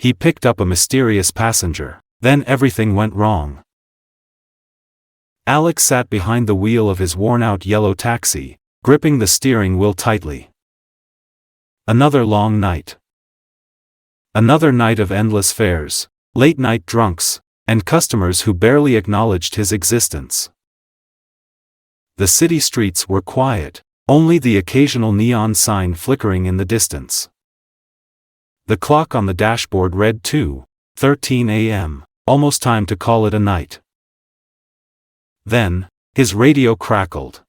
He picked up a mysterious passenger. Then everything went wrong. Alex sat behind the wheel of his worn-out yellow taxi, gripping the steering wheel tightly. Another long night. Another night of endless fares, late-night drunks, and customers who barely acknowledged his existence. The city streets were quiet, only the occasional neon sign flickering in the distance. The clock on the dashboard read 2:13 a.m., almost time to call it a night. Then, his radio crackled.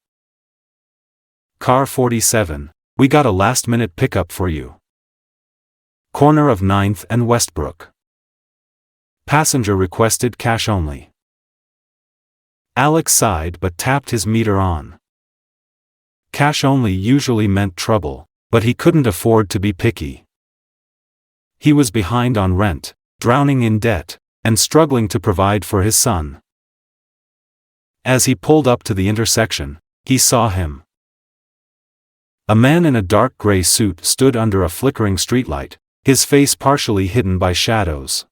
"Car 47, we got a last-minute pickup for you. Corner of 9th and Westbrook. Passenger requested cash only." Alex sighed but tapped his meter on. Cash only usually meant trouble, but he couldn't afford to be picky. He was behind on rent, drowning in debt, and struggling to provide for his son. As he pulled up to the intersection, he saw him. A man in a dark gray suit stood under a flickering streetlight, his face partially hidden by shadows.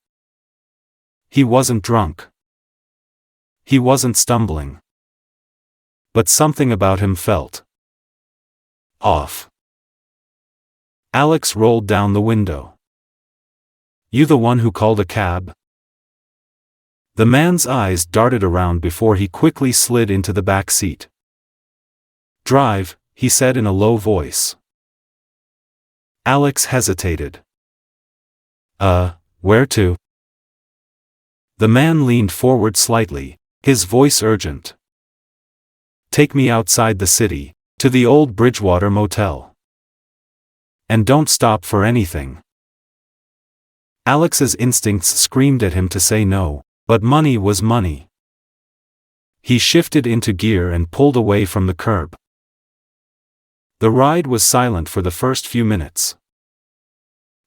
He wasn't drunk. He wasn't stumbling. But something about him felt off. Alex rolled down the window. "You the one who called a cab?" The man's eyes darted around before he quickly slid into the back seat. "Drive," he said in a low voice. Alex hesitated. Where to?" The man leaned forward slightly, his voice urgent. "Take me outside the city, to the old Bridgewater Motel. And don't stop for anything." Alex's instincts screamed at him to say no, but money was money. He shifted into gear and pulled away from the curb. The ride was silent for the first few minutes.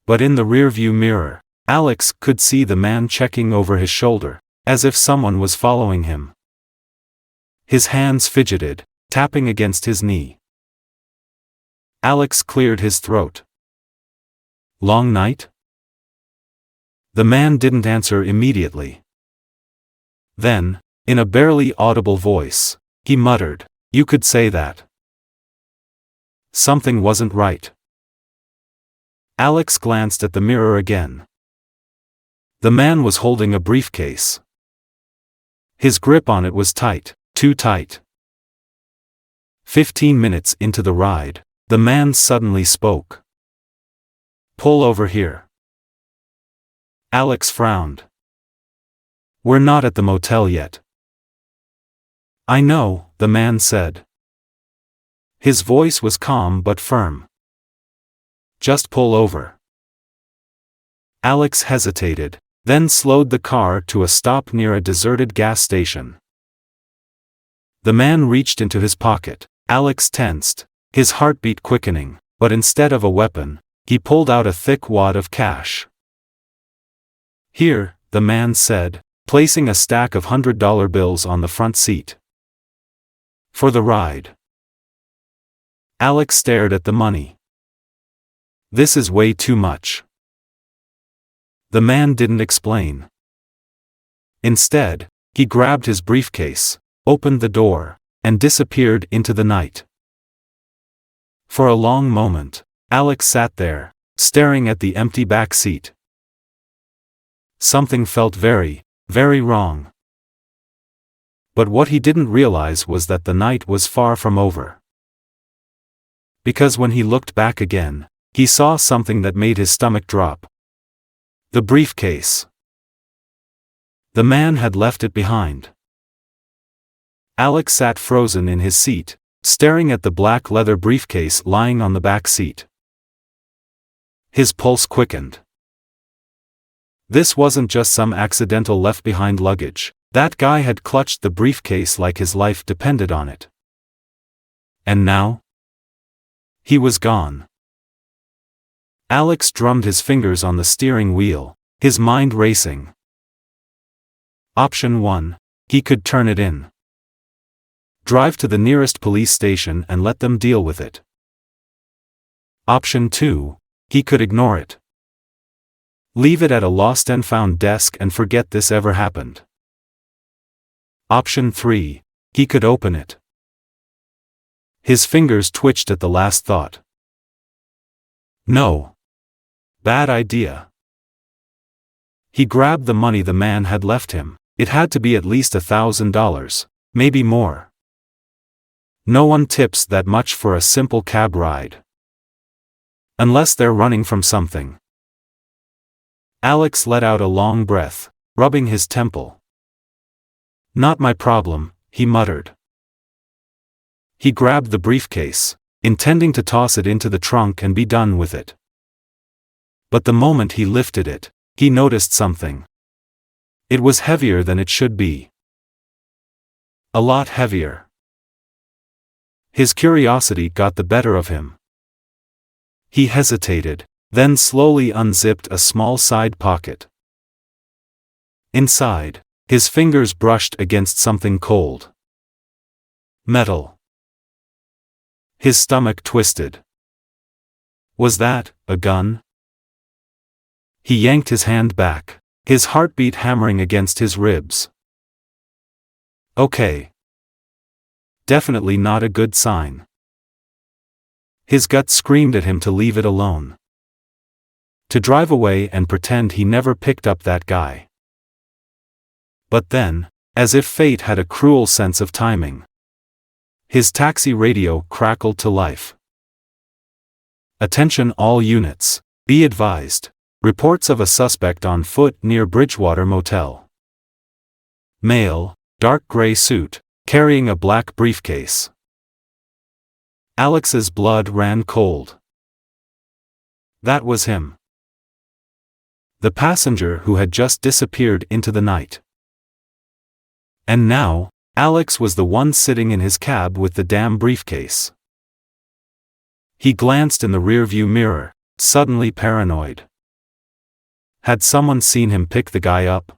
But in the rearview mirror, Alex could see the man checking over his shoulder, as if someone was following him. His hands fidgeted, tapping against his knee. Alex cleared his throat. "Long night?" The man didn't answer immediately. Then, in a barely audible voice, he muttered, "You could say that." Something wasn't right. Alex glanced at the mirror again. The man was holding a briefcase. His grip on it was tight, too tight. 15 minutes into the ride, the man suddenly spoke. "Pull over here." Alex frowned. "We're not at the motel yet." "I know," the man said. His voice was calm but firm. "Just pull over." Alex hesitated, then slowed the car to a stop near a deserted gas station. The man reached into his pocket. Alex tensed, his heartbeat quickening, but instead of a weapon, he pulled out a thick wad of cash. "Here," the man said, placing a stack of $100 bills on the front seat. "For the ride." Alex stared at the money. "This is way too much." The man didn't explain. Instead, he grabbed his briefcase, opened the door, and disappeared into the night. For a long moment, Alex sat there, staring at the empty back seat. Something felt very, very wrong. But what he didn't realize was that the night was far from over. Because when he looked back again, he saw something that made his stomach drop. The briefcase. The man had left it behind. Alex sat frozen in his seat, staring at the black leather briefcase lying on the back seat. His pulse quickened. This wasn't just some accidental left-behind luggage. That guy had clutched the briefcase like his life depended on it. And now? He was gone. Alex drummed his fingers on the steering wheel, his mind racing. Option 1, he could turn it in. Drive to the nearest police station and let them deal with it. Option 2, he could ignore it. Leave it at a lost and found desk and forget this ever happened. Option 3. He could open it. His fingers twitched at the last thought. No. Bad idea. He grabbed the money the man had left him. It had to be at least $1,000, maybe more. No one tips that much for a simple cab ride. Unless they're running from something. Alex let out a long breath, rubbing his temple. Not my problem, he muttered. He grabbed the briefcase, intending to toss it into the trunk and be done with it. But the moment he lifted it, he noticed something. It was heavier than it should be. A lot heavier. His curiosity got the better of him. He hesitated, then slowly unzipped a small side pocket. Inside, his fingers brushed against something cold. Metal. His stomach twisted. Was that a gun? He yanked his hand back, his heartbeat hammering against his ribs. Okay. Definitely not a good sign. His gut screamed at him to leave it alone. To drive away and pretend he never picked up that guy. But then, as if fate had a cruel sense of timing, his taxi radio crackled to life. Attention all units, be advised. Reports of a suspect on foot near Bridgewater Motel. Male, dark gray suit, carrying a black briefcase. Alex's blood ran cold. That was him. The passenger who had just disappeared into the night. And now, Alex was the one sitting in his cab with the damn briefcase. He glanced in the rearview mirror, suddenly paranoid. Had someone seen him pick the guy up?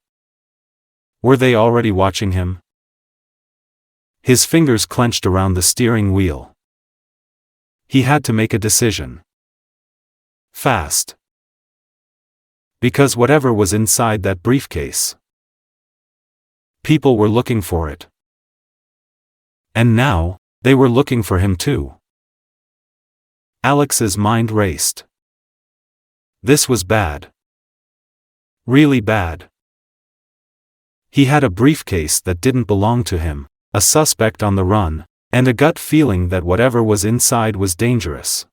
Were they already watching him? His fingers clenched around the steering wheel. He had to make a decision. Fast. Because whatever was inside that briefcase, people were looking for it. And now, they were looking for him too. Alex's mind raced. This was bad. Really bad. He had a briefcase that didn't belong to him, a suspect on the run, and a gut feeling that whatever was inside was dangerous.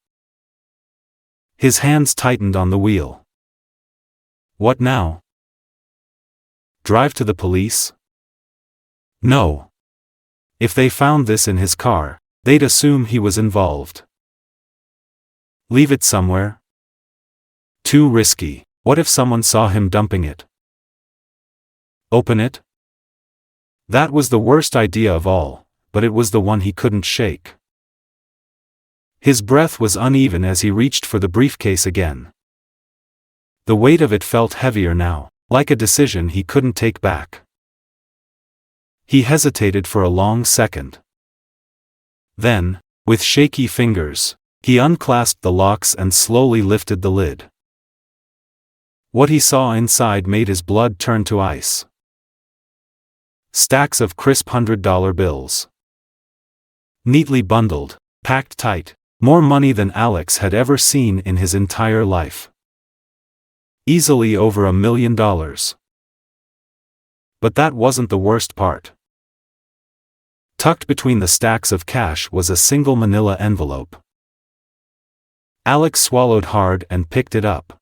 His hands tightened on the wheel. What now? Drive to the police? No. If they found this in his car, they'd assume he was involved. Leave it somewhere? Too risky. What if someone saw him dumping it? Open it? That was the worst idea of all, but it was the one he couldn't shake. His breath was uneven as he reached for the briefcase again. The weight of it felt heavier now, like a decision he couldn't take back. He hesitated for a long second. Then, with shaky fingers, he unclasped the locks and slowly lifted the lid. What he saw inside made his blood turn to ice. Stacks of crisp $100 bills. Neatly bundled, packed tight, more money than Alex had ever seen in his entire life. Easily over $1 million. But that wasn't the worst part. Tucked between the stacks of cash was a single manila envelope. Alex swallowed hard and picked it up.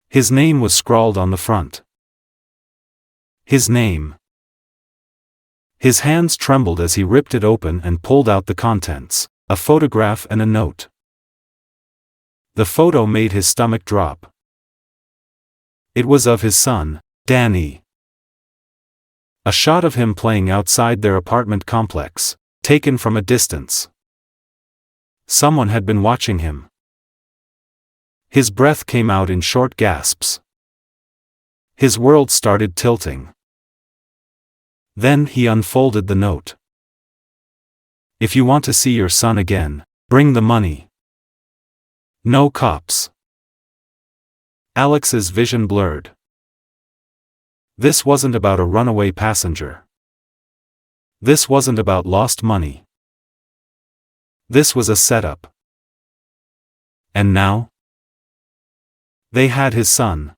His name was scrawled on the front. His name. His hands trembled as he ripped it open and pulled out the contents, a photograph and a note. The photo made his stomach drop. It was of his son, Danny. A shot of him playing outside their apartment complex, taken from a distance. Someone had been watching him. His breath came out in short gasps. His world started tilting. Then he unfolded the note. If you want to see your son again, bring the money. No cops. Alex's vision blurred. This wasn't about a runaway passenger. This wasn't about lost money. This was a setup. And now? They had his son.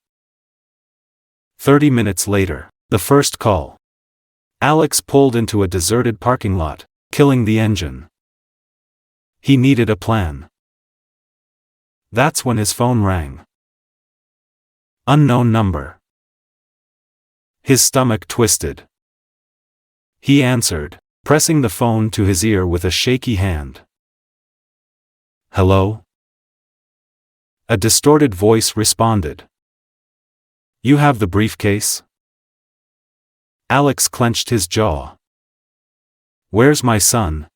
30 minutes later, the first call. Alex pulled into a deserted parking lot, killing the engine. He needed a plan. That's when his phone rang. Unknown number. His stomach twisted. He answered, pressing the phone to his ear with a shaky hand. Hello? A distorted voice responded. You have the briefcase? Alex clenched his jaw. Where's my son?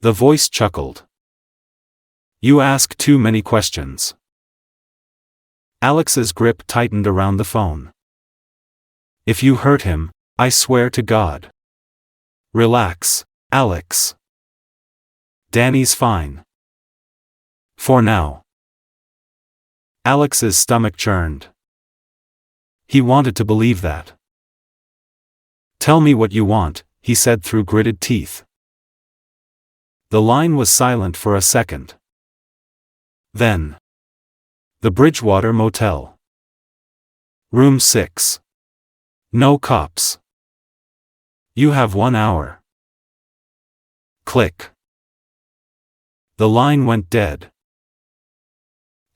The voice chuckled. You ask too many questions. Alex's grip tightened around the phone. If you hurt him, I swear to God. Relax, Alex. Danny's fine. For now. Alex's stomach churned. He wanted to believe that. Tell me what you want, he said through gritted teeth. The line was silent for a second. Then. The Bridgewater Motel. Room 6. No cops. You have 1 hour. Click. The line went dead.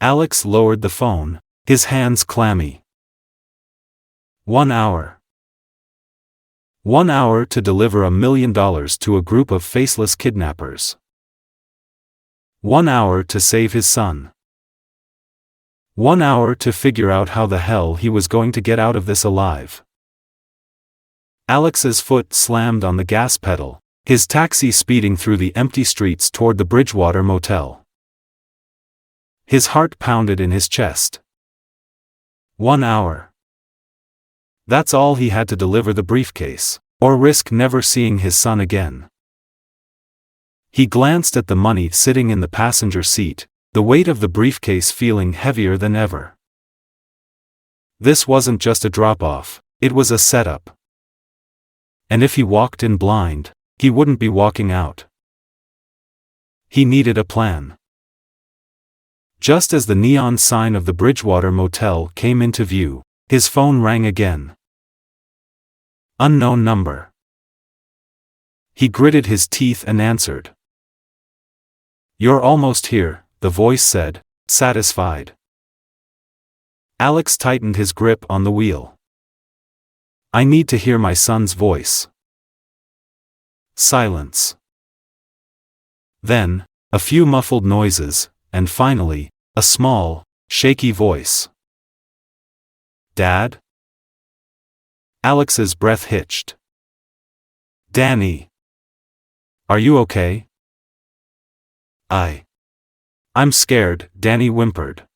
Alex lowered the phone, his hands clammy. 1 hour. 1 hour to deliver $1 million to a group of faceless kidnappers. 1 hour to save his son. 1 hour to figure out how the hell he was going to get out of this alive. Alex's foot slammed on the gas pedal, his taxi speeding through the empty streets toward the Bridgewater Motel. His heart pounded in his chest. 1 hour. That's all he had to deliver the briefcase, or risk never seeing his son again. He glanced at the money sitting in the passenger seat, the weight of the briefcase feeling heavier than ever. This wasn't just a drop-off, it was a setup. And if he walked in blind, he wouldn't be walking out. He needed a plan. Just as the neon sign of the Bridgewater Motel came into view, his phone rang again. Unknown number. He gritted his teeth and answered. You're almost here, the voice said, satisfied. Alex tightened his grip on the wheel. I need to hear my son's voice. Silence. Then, a few muffled noises, and finally, a small, shaky voice. Dad? Alex's breath hitched. Danny. Are you okay? I'm scared, Danny whimpered.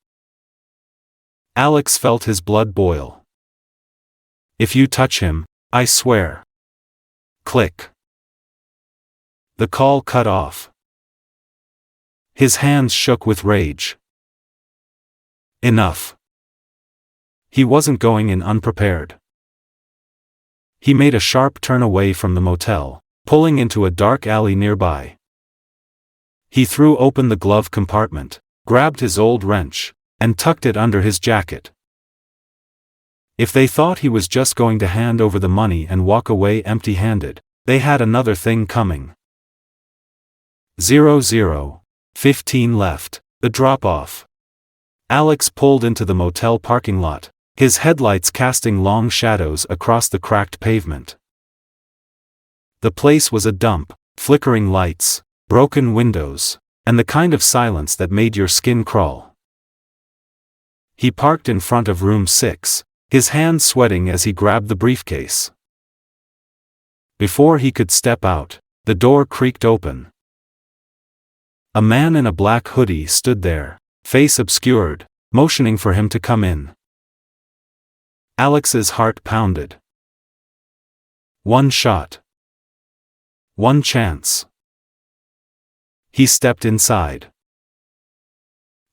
Alex felt his blood boil. If you touch him, I swear. Click. The call cut off. His hands shook with rage. Enough. He wasn't going in unprepared. He made a sharp turn away from the motel, pulling into a dark alley nearby. He threw open the glove compartment, grabbed his old wrench, and tucked it under his jacket. If they thought he was just going to hand over the money and walk away empty-handed, they had another thing coming. 15 left, the drop-off. Alex pulled into the motel parking lot, his headlights casting long shadows across the cracked pavement. The place was a dump, flickering lights, broken windows, and the kind of silence that made your skin crawl. He parked in front of room 6, his hands sweating as he grabbed the briefcase. Before he could step out, the door creaked open. A man in a black hoodie stood there, face obscured, motioning for him to come in. Alex's heart pounded. One shot. One chance. He stepped inside.